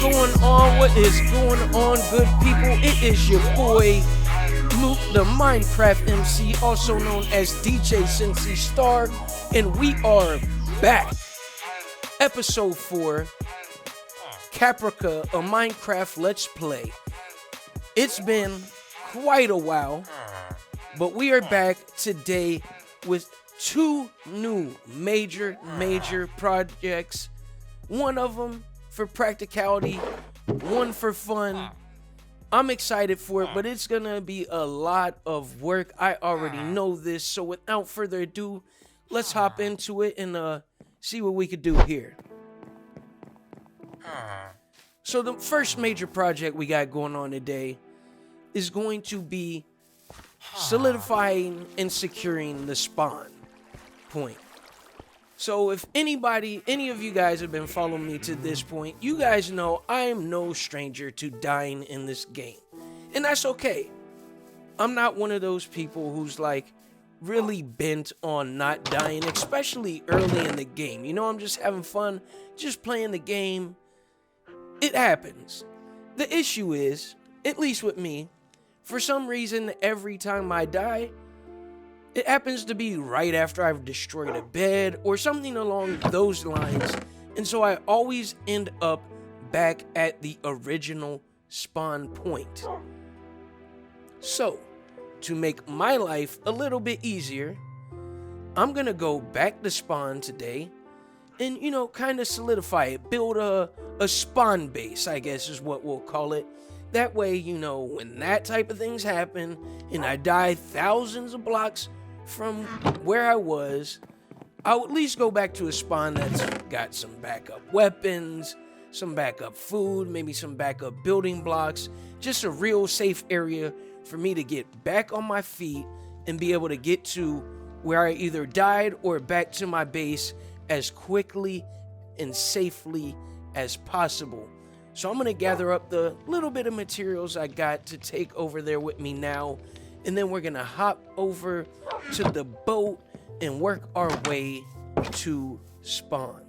going on? What is going on, good people? It is your boy, Mook The Minecraft Emcee, also known as DJ Sensei Star, and we are back. Episode 4, Caprica, a Minecraft Let's Play. It's been quite a while, but we are back today with two new major projects. One of them for practicality, one for fun. I'm excited for it, but it's gonna be a lot of work. I already know this, so without further ado, let's hop into it and see what we could do here. So the first major project we got going on today is going to be solidifying and securing the spawn point. So if any of you guys have been following me to this point, you guys know I am no stranger to dying in this game. And that's okay. I'm not one of those people who's like really bent on not dying, especially early in the game. You know, I'm just having fun, just playing the game. It happens. The issue is, at least with me, for some reason, every time I die, it happens to be right after I've destroyed a bed or something along those lines. And so I always end up back at the original spawn point. So, to make my life a little bit easier, I'm gonna go back to spawn today and, you know, kind of solidify it. Build a spawn base, I guess is what we'll call it. That way, you know, when that type of things happen and I die thousands of blocks from where I was, I'll at least go back to a spawn that's got some backup weapons, some backup food, maybe some backup building blocks, just a real safe area for me to get back on my feet and be able to get to where I either died or back to my base as quickly and safely as possible. So I'm going to gather up the little bit of materials I got to take over there with me now. And then we're going to hop over to the boat and work our way to spawn.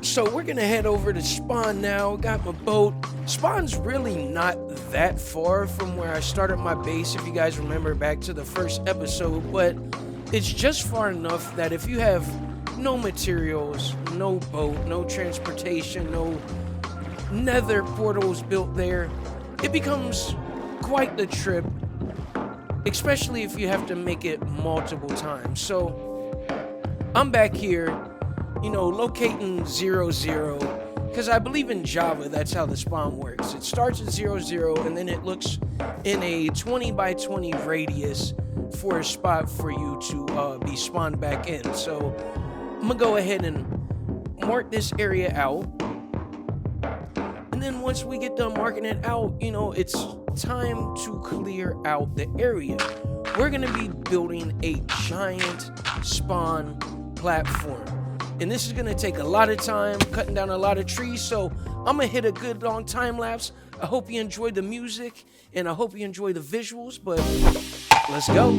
So we're gonna head over to spawn now. Got my boat. Spawn's really not that far from where I started my base, if you guys remember back to the first episode, but it's just far enough that if you have no materials, no boat, no transportation, no nether portals built there, it becomes quite the trip, especially if you have to make it multiple times. So I'm back here, you know, locating 0, because I believe in Java, that's how the spawn works. It starts at 0, and then it looks in a 20 by 20 radius for a spot for you to be spawned back in. So I'm gonna go ahead and mark this area out. And then once we get done marking it out, you know, it's time to clear out the area. We're gonna be building a giant spawn platform. And this is gonna take a lot of time, cutting down a lot of trees, so I'm gonna hit a good long time lapse. I hope you enjoyed the music, and I hope you enjoy the visuals, but let's go.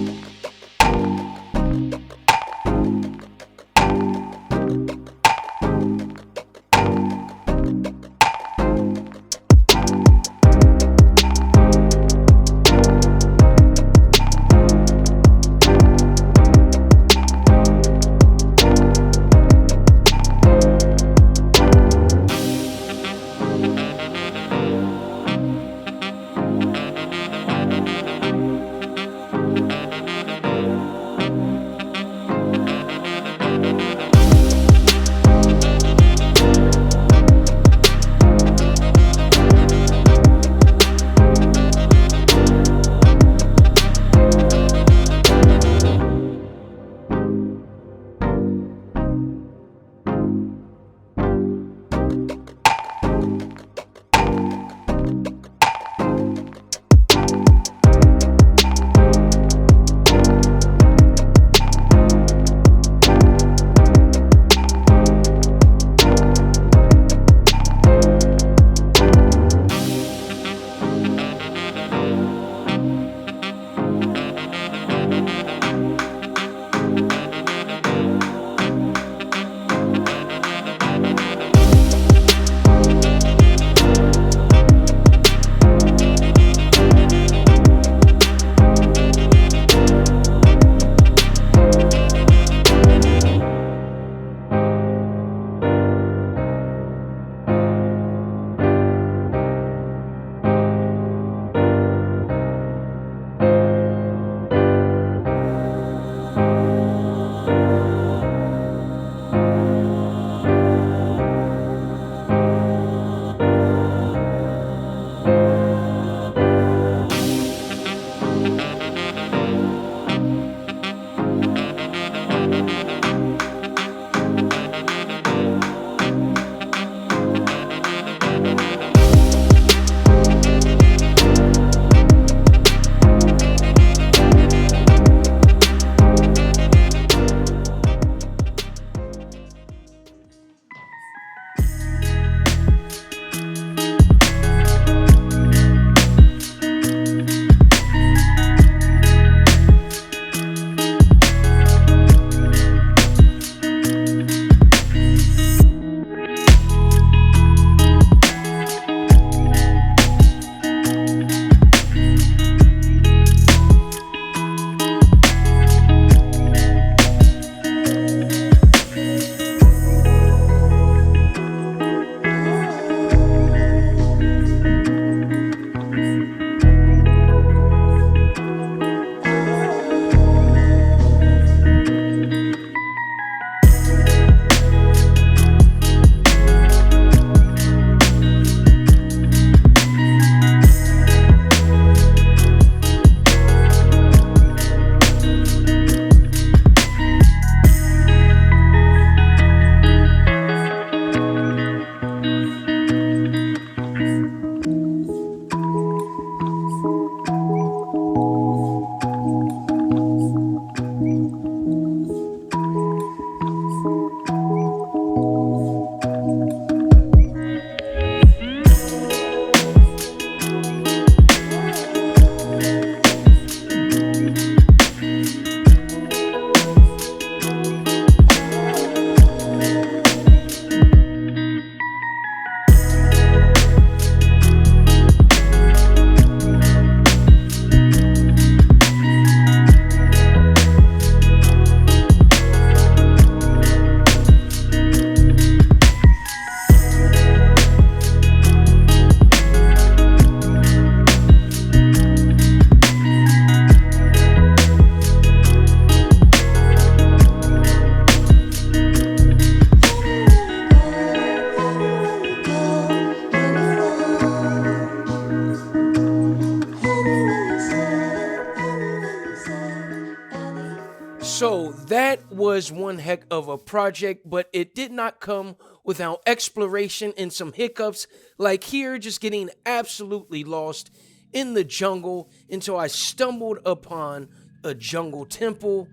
that was one heck of a project, but it did not come without exploration and some hiccups, like here just getting absolutely lost in the jungle until I stumbled upon a jungle temple,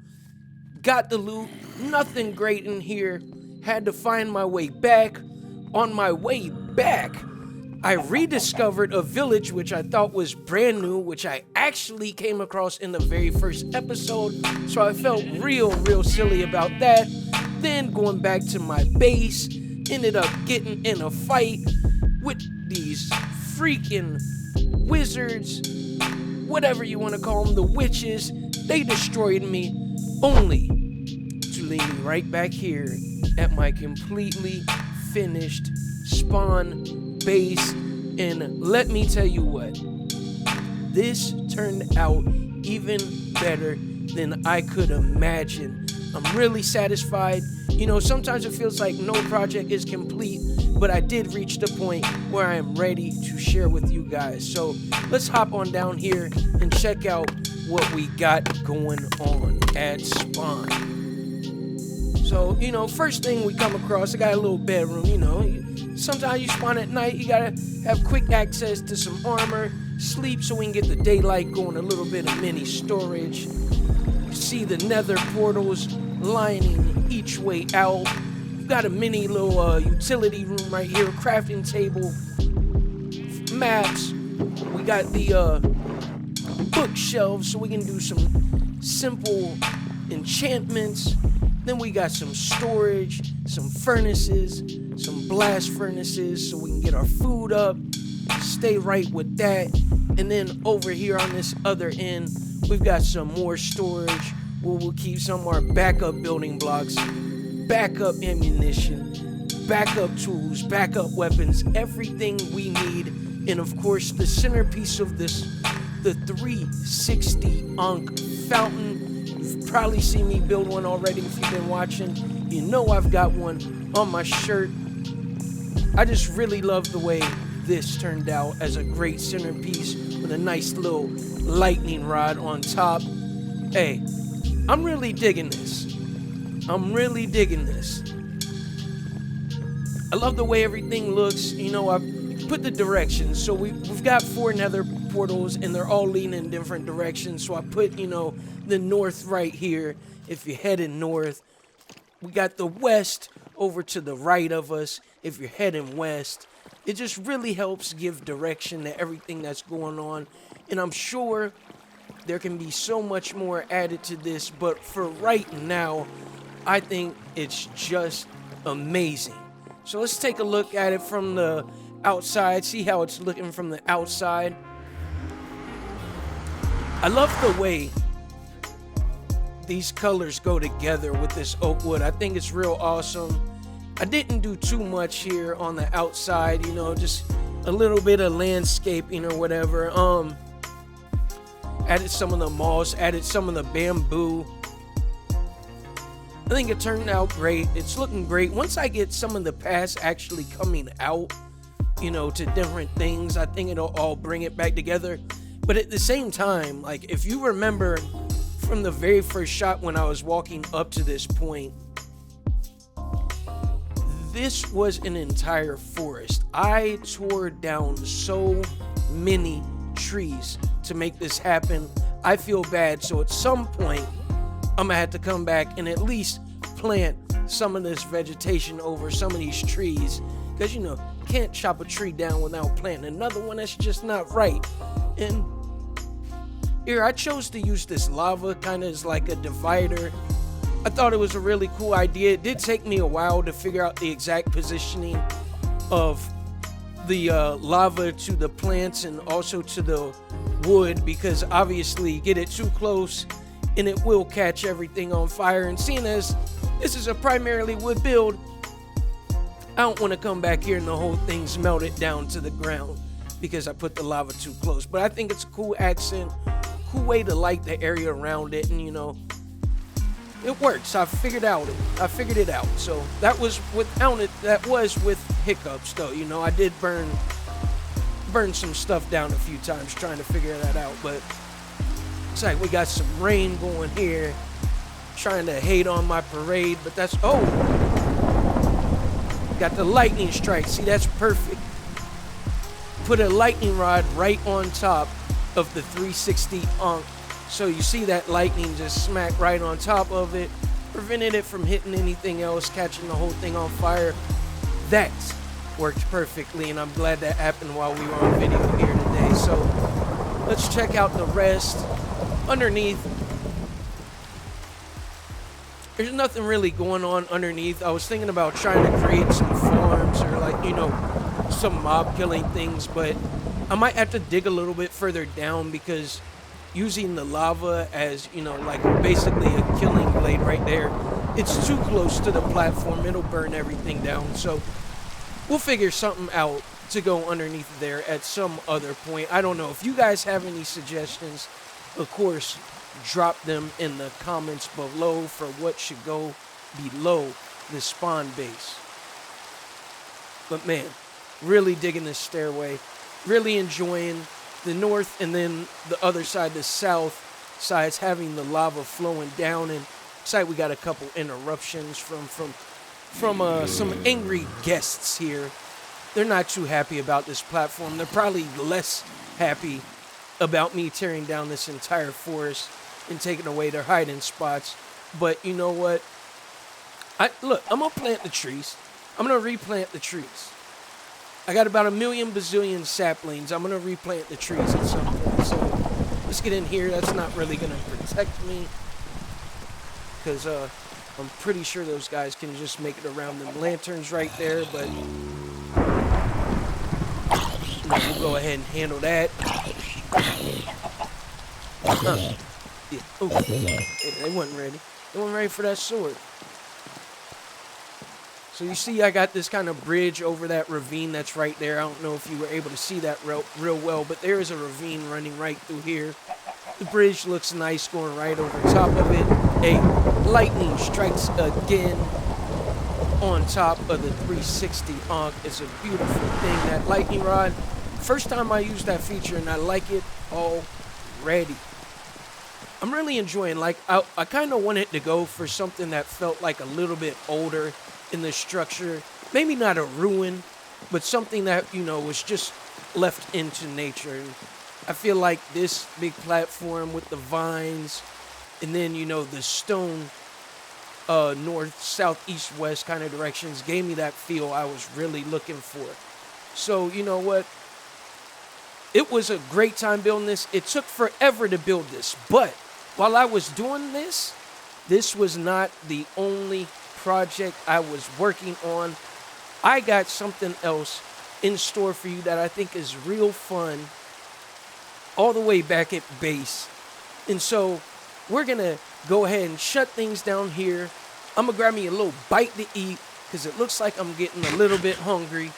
got the loot, nothing great in here, had to find my way back. On my way back, I rediscovered a village which I thought was brand new, which I actually came across in the very first episode, so I felt real silly about that. Then going back to my base, ended up getting in a fight with these freaking wizards, whatever you want to call them, the witches. They destroyed me, only to leave me right back here at my completely finished spawn base. And let me tell you what, this turned out even better than I could imagine. I'm really satisfied. You know, sometimes it feels like no project is complete, but I did reach the point where I am ready to share with you guys. So let's hop on down here and check out what we got going on at spawn. So, you know, first thing we come across, I got a little bedroom. You know, sometimes you spawn at night, you gotta have quick access to some armor, sleep so we can get the daylight going, a little bit of mini storage. You see the nether portals lining each way out. We've got a mini little utility room right here, crafting table, maps. We got the bookshelves so we can do some simple enchantments. Then we got some storage, some furnaces, some blast furnaces so we can get our food up, stay right with that. And then over here on this other end, we've got some more storage where we'll keep some of our backup building blocks, backup ammunition, backup tools, backup weapons, everything we need. And of course, the centerpiece of this, the 360 Ankh fountain. You've probably seen me build one already if you've been watching. You know I've got one on my shirt. I just really love the way this turned out as a great centerpiece with a nice little lightning rod on top. Hey, I'm really digging this. I'm really digging this. I love the way everything looks. You know, I put the directions. So we've got 4 nether portals and they're all leading in different directions. So I put, you know, the north right here if you're heading north. We got the west over to the right of us if you're heading west. It just really helps give direction to everything that's going on. And I'm sure there can be so much more added to this, but for right now, I think it's just amazing. So let's take a look at it from the outside, see how it's looking from the outside. I love the way these colors go together with this oak wood. I think it's real awesome. I didn't do too much here on the outside, you know, just a little bit of landscaping or whatever. Added some of the moss, added some of the bamboo. I think it turned out great. It's looking great. Once I get some of the paths actually coming out, you know, to different things, I think it'll all bring it back together. But at the same time, like if you remember from the very first shot when I was walking up to this point, this was an entire forest. I tore down so many trees to make this happen. I feel bad, so at some point I'm gonna have to come back and at least plant some of this vegetation over some of these trees, because you know, you can't chop a tree down without planting another one. That's just not right. And here I chose to use this lava kind of as like a divider. I thought it was a really cool idea. It did take me a while to figure out the exact positioning of the lava to the plants and also to the wood, because obviously you get it too close and it will catch everything on fire. And seeing as this is a primarily wood build, I don't want to come back here and the whole thing's melted down to the ground because I put the lava too close. But I think it's a cool accent, cool way to light the area around it, and you know, it works. I figured it out. So that was without it. That was with hiccups, though. You know, I did burn some stuff down a few times trying to figure that out. But it's like we got some rain going here. trying to hate on my parade, but that's, oh, got the lightning strike. See, that's perfect. Put a lightning rod right on top of the 360 Ankh. So you see that lightning just smack right on top of it, prevented it from hitting anything else, catching the whole thing on fire. That worked perfectly, and I'm glad that happened while we were on video here today. So let's check out the rest. Underneath, there's nothing really going on underneath. I was thinking about trying to create some farms or, like, you know, some mob killing things, but I might have to dig a little bit further down because using the lava as, you know, like basically a killing blade right there, it's too close to the platform. It'll burn everything down. So we'll figure something out to go underneath there at some other point. I don't know. If you guys have any suggestions, of course, drop them in the comments below for what should go below the spawn base. But man, really digging this stairway, really enjoying the north, and then the other side, the south side's having the lava flowing down. And side, we got a couple interruptions from some angry guests here. They're not too happy about this platform. They're probably less happy about me tearing down this entire forest and taking away their hiding spots. But you know what? Look, I'm gonna plant the trees. I'm gonna replant the trees. I got about 1,000,000 bazillion saplings. I'm gonna replant the trees at some point. So let's get in here. That's not really gonna protect me, because I'm pretty sure those guys can just make it around them lanterns right there. But we'll go ahead and handle that. Yeah. Oh, they wasn't ready. They weren't ready for that sword. So you see, I got this kind of bridge over that ravine that's right there. I don't know if you were able to see that real well, but there is a ravine running right through here. The bridge looks nice going right over top of it. A lightning strikes again on top of the 360 Ankh. It's a beautiful thing, that lightning rod. First time I used that feature, and I like it already. I'm really enjoying, like, I kind of wanted to go for something that felt like a little bit older in the structure. Maybe not a ruin, but something that, you know, was just left into nature. And I feel like this big platform with the vines, and then, you know, the stone north, south, east, west kind of directions gave me that feel I was really looking for. So, you know what? It was a great time building this. It took forever to build this, but while I was doing this, this was not the only project I was working on. I got something else in store for you that I think is real fun, all the way back at base. And so we're gonna go ahead and shut things down here. I'm gonna grab me a little bite to eat, because it looks like I'm getting a little bit hungry.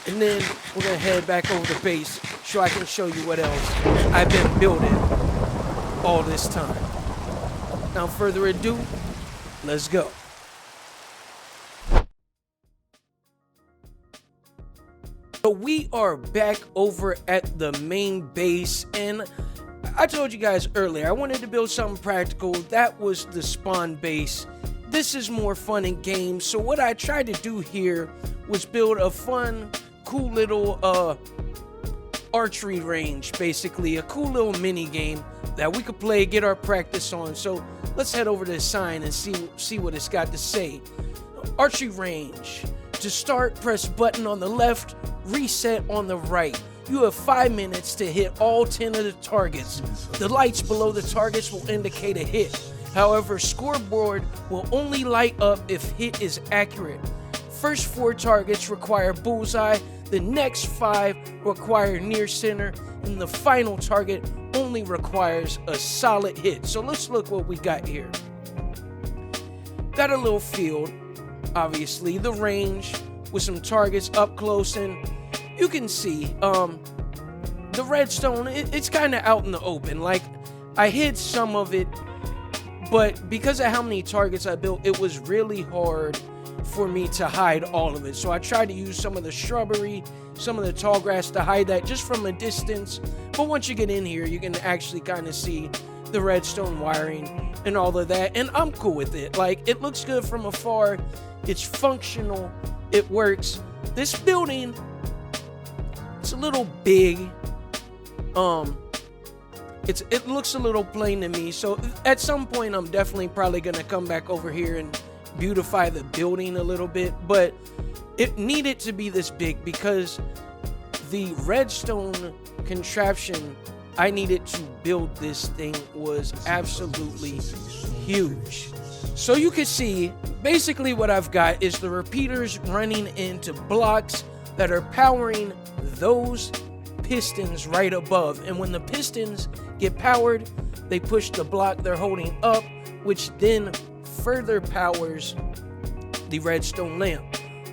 And then we're gonna head back over to base so I can show you what else I've been building all this time. Without further ado, let's go. So we are back over at the main base, and I told you guys earlier I wanted to build something practical. That was the spawn base. This is more fun in games. So what I tried to do here was build a fun, cool little archery range, basically a cool little mini game that we could play, get our practice on. So let's head over to the sign and see what it's got to say. Archery range. To start, press button on the left, reset on the right. You have 5 minutes to hit all 10 of the targets. The lights below the targets will indicate a hit. However, scoreboard will only light up if hit is accurate. First 4 targets require bullseye, the next 5 require near center, and the final target only requires a solid hit. So let's look what we got here. Got a little field, obviously, the range with some targets up close, and you can see the redstone, it's kind of out in the open. Like, I hid some of it, but because of how many targets I built, it was really hard for me to hide all of it. So I tried to use some of the shrubbery, some of the tall grass to hide that just from a distance. But once you get in here, you can actually kind of see the redstone wiring and all of that, and I'm cool with it. Like, it looks good from afar, it's functional, it works. This building, it's a little big. It looks a little plain to me, so at some point I'm definitely probably gonna come back over here and beautify the building a little bit, but it needed to be this big because the redstone contraption I needed to build this thing was absolutely huge. So you can see basically what I've got is the repeaters running into blocks that are powering those pistons right above, and when the pistons get powered, they push the block they're holding up, which then further powers the redstone lamp.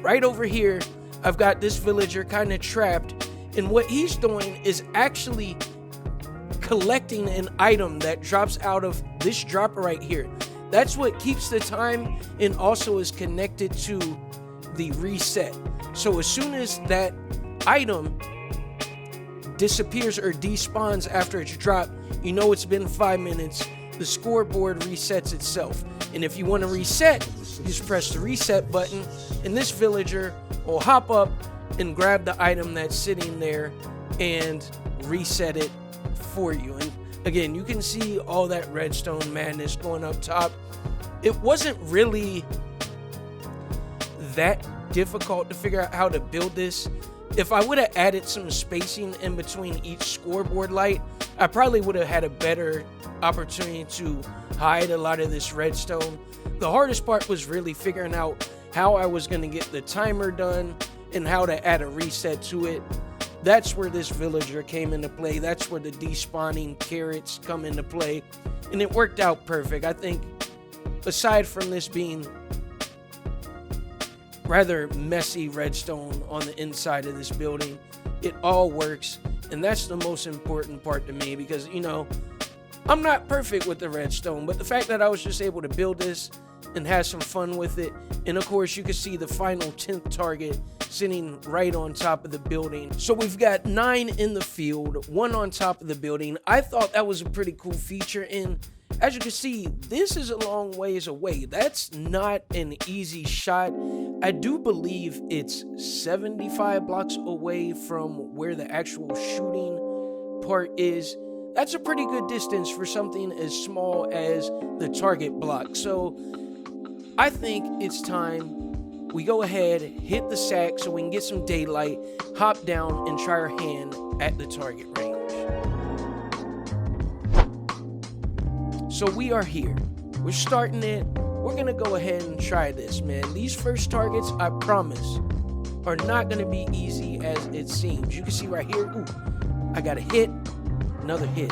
Right over here, I've got this villager kind of trapped, and what he's doing is actually collecting an item that drops out of this dropper right here. That's what keeps the time and also is connected to the reset. So as soon as that item disappears or despawns after it's dropped, you know it's been 5 minutes. The scoreboard resets itself, and if you want to reset, you just press the reset button, and this villager will hop up and grab the item that's sitting there and reset it for you. And again, you can see all that redstone madness going up top. It wasn't really that difficult to figure out how to build this. If I would have added some spacing in between each scoreboard light, I probably would have had a better opportunity to hide a lot of this redstone. The hardest part was really figuring out how I was going to get the timer done and how to add a reset to it. That's where this villager came into play. That's where the despawning carrots come into play, and it worked out perfect. I think aside from this being rather messy redstone on the inside of this building, it all works, and that's the most important part to me, because, you know, I'm not perfect with the redstone, but the fact that I was just able to build this and have some fun with it, and of course you can see the final 10th target sitting right on top of the building. So we've got 9 in the field, 1 on top of the building. I thought that was a pretty cool feature, and as you can see, this is a long ways away. That's not an easy shot. I do believe it's 75 blocks away from where the actual shooting part is. That's a pretty good distance for something as small as the target block. So I think it's time we go ahead, hit the sack so we can get some daylight, hop down and try our hand at the target range. So we are here. We're starting it. We're gonna go ahead and try this, man. These first targets, I promise, are not gonna be easy as it seems. You can see right here, ooh, I got a hit, another hit.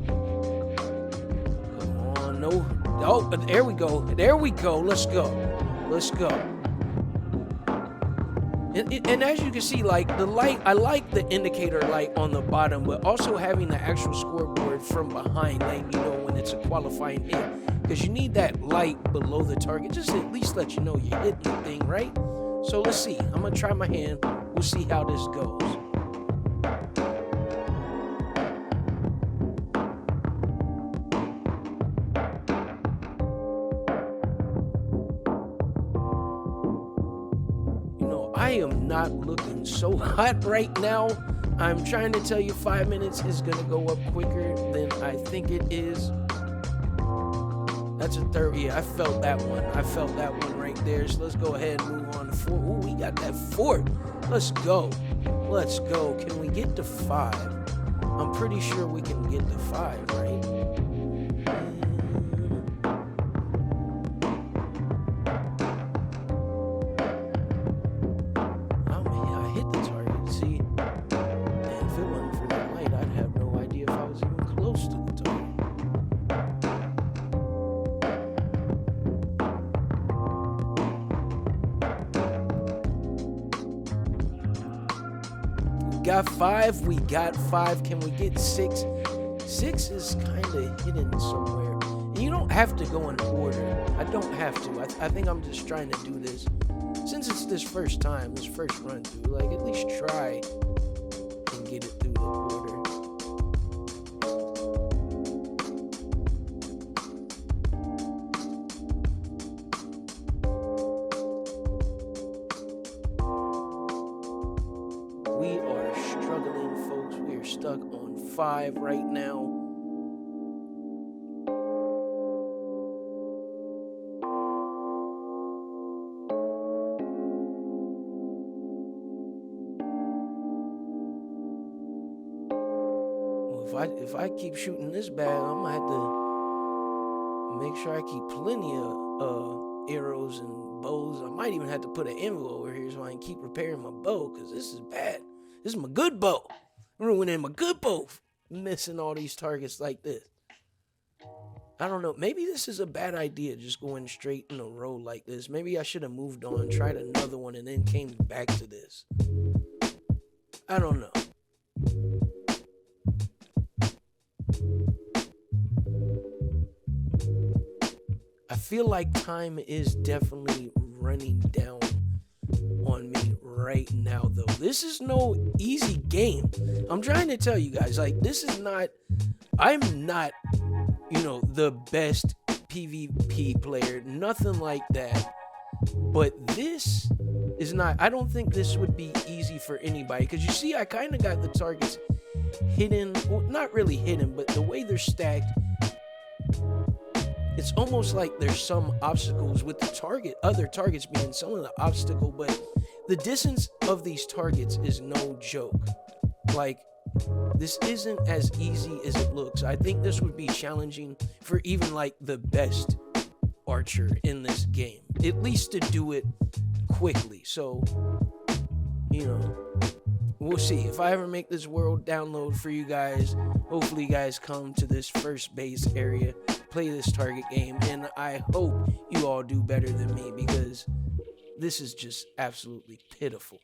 Come on, no. Oh, there we go. There we go. Let's go. Let's go. And as you can see, like the light, I like the indicator light on the bottom, but also having the actual scoreboard from behind, letting you know when it's a qualifying hit, because you need that light below the target, just to at least let you know you're hitting the thing, right? So let's see. I'm gonna try my hand. We'll see how this goes. I am not looking so hot right now. I'm trying to tell you 5 minutes is gonna go up quicker than I think it is. That's a third. Yeah, I felt that one. I felt that one right there. So let's go ahead and move on to 4. Ooh, we got that 4. Let's go. Let's go. Can we get to 5? I'm pretty sure we can get to 5, right? Got 5. We got 5. Can we get 6? 6 is kind of hidden somewhere. And you don't have to go in order. I don't have to. I think I'm just trying to do this. Since it's this first time, this first run through, like at least try and get it through the order. 5 right now. Well, if I keep shooting this bag, I'm gonna have to make sure I keep plenty of arrows and bows. I might even have to put an anvil over here so I can keep repairing my bow, because this is bad. This is my good bow. I'm ruining my good bow, missing all these targets like this. I don't know. Maybe this is a bad idea, just going straight in a row like this. Maybe I should have moved on, tried another one, and then came back to this. I don't know. I feel like time is definitely running down on me right now, though. This is no easy game. I'm trying to tell you guys, like, this is not, I'm not, you know, the best PvP player, nothing like that. But this is not, I don't think this would be easy for anybody, because you see, I kind of got the targets hidden, well, not really hidden, but the way they're stacked, it's almost like there's some obstacles with the target, other targets being some of the obstacle, but the distance of these targets is no joke. Like, this isn't as easy as it looks. I think this would be challenging for even like the best archer in this game, at least to do it quickly. So, you know, we'll see. If I ever make this world download for you guys, hopefully you guys come to this first base area, play this target game, and I hope you all do better than me, because this is just absolutely pitiful.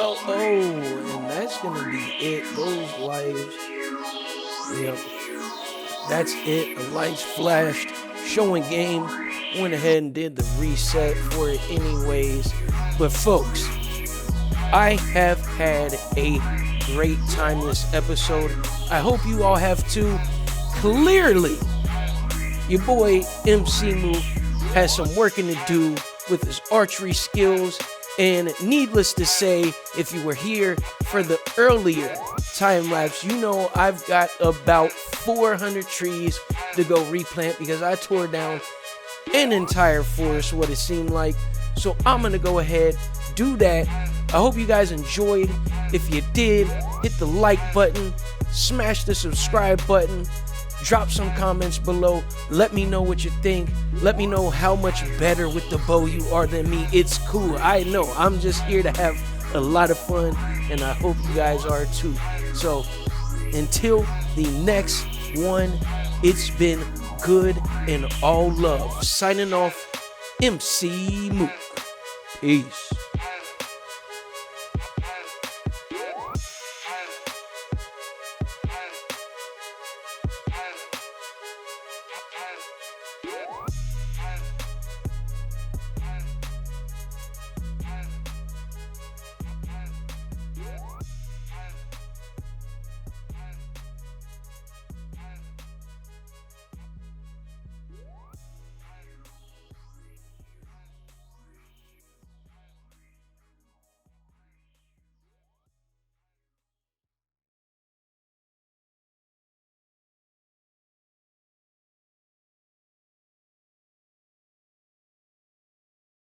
Oh, and that's gonna be it. Those lives, yep, that's it. The lights flashed, showing game. Went ahead and did the reset for it anyways. But folks, I have had a great time this episode. I hope you all have too. Clearly, your boy MC Mook has some working to do with his archery skills. And needless to say, if you were here for the earlier time lapse, you know I've got about 400 trees to go replant, because I tore down an entire forest, what it seemed like. So I'm gonna go ahead, do that. I hope you guys enjoyed. If you did, hit the like button, smash the subscribe button, drop some comments below. Let me know what you think. Let me know how much better with the bow you are than me. It's cool. I know. I'm just here to have a lot of fun, and I hope you guys are too. So until the next one, it's been good and all love. Signing off, MC Mook. Peace.